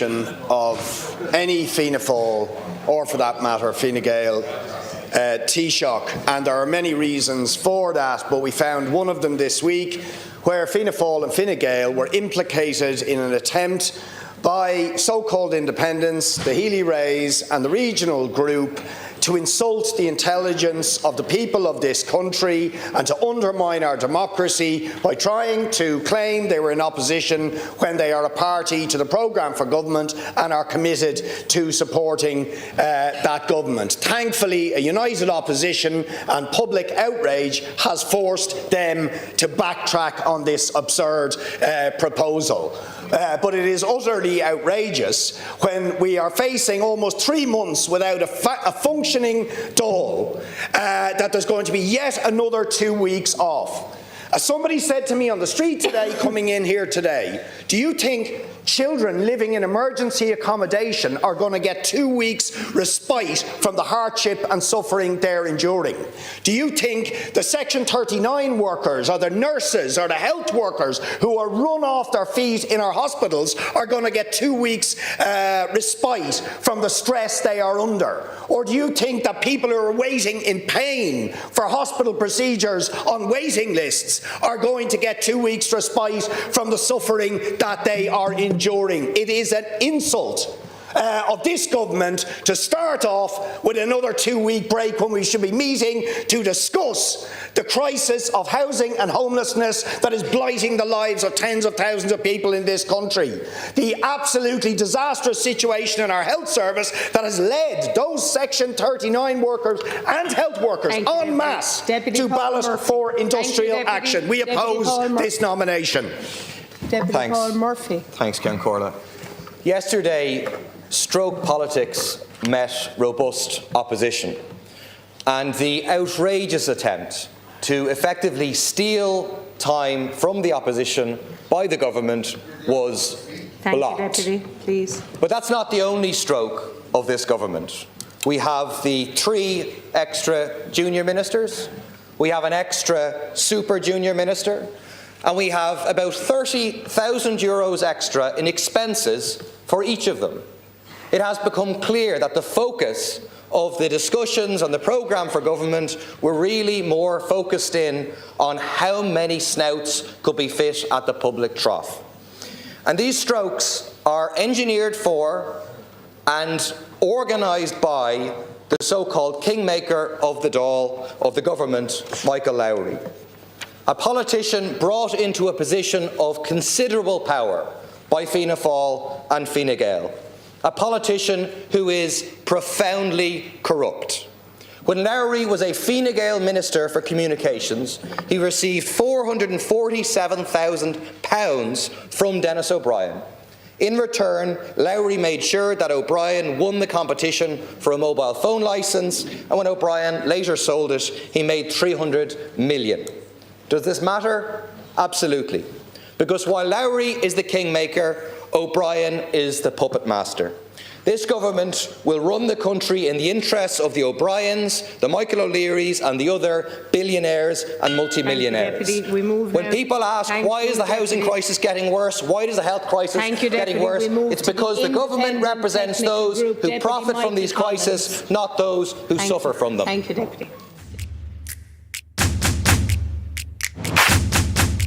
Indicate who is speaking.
Speaker 1: opposition of any Fianna Fáil, or for that matter Fine Gael, Taoiseach, and there are many reasons for that, but we found one of them this week where Fianna Fáil and Fine Gael were implicated in an attempt by so-called independents, the Healy-Raes and the regional group, to insult the intelligence of the people of this country and to undermine our democracy by trying to claim they were in opposition when they are a party to the programme for government and are committed to supporting that government. Thankfully, a united opposition and public outrage has forced them to backtrack on this absurd proposal. But it is utterly outrageous when we are facing almost 3 months without a functioning Dáil that there's going to be yet another 2 weeks off. As somebody said to me on the street today, coming in here today, do you think children living in emergency accommodation are going to get 2 weeks respite from the hardship and suffering they're enduring? Do you think the Section 39 workers or the nurses or the health workers who are run off their feet in our hospitals are going to get 2 weeks respite from the stress they are under? Or do you think that people who are waiting in pain for hospital procedures on waiting lists are going to get 2 weeks respite from the suffering that they are enduring? It is an insult of this government to start off with another 2-week break when we should be meeting to discuss the crisis of housing and homelessness that is blighting the lives of tens of thousands of people in this country. The absolutely disastrous situation in our health service that has led those Section 39 workers and health workers en masse to ballot for industrial action. We oppose this nomination.
Speaker 2: Deputy Paul Murphy.
Speaker 3: Thanks, Ceann Comhairle. Yesterday, stroke politics met robust opposition, and the outrageous attempt to effectively steal time from the opposition by the government was blocked.
Speaker 2: Thank you, Deputy. Please.
Speaker 3: But that's not the only stroke of this government. We have the 3 extra junior ministers, we have an extra super junior minister, and we have about €30,000 extra in expenses for each of them. It has become clear that the focus of the discussions on the programme for government were really more focused in on how many snouts could be fit at the public trough. And these strokes are engineered for and organised by the so-called kingmaker of the Dáil of the government, Michael Lowry, a politician brought into a position of considerable power by Fianna Fáil and Fine Gael, a politician who is profoundly corrupt. When Lowry was a Fine Gael Minister for Communications, he received £447,000 from Denis O'Brien. In return, Lowry made sure that O'Brien won the competition for a mobile phone licence, and when O'Brien later sold it, he made £300 million. Does this matter? Absolutely. Because while Lowry is the kingmaker, O'Brien is the puppet master. This government will run the country in the interests of the O'Briens, the Michael O'Learys and the other billionaires and multimillionaires. When people ask why is the housing crisis getting worse, why is the health crisis getting worse, it's because the government represents those who profit from these crises, not those who suffer from them.
Speaker 2: Thank you, Deputy.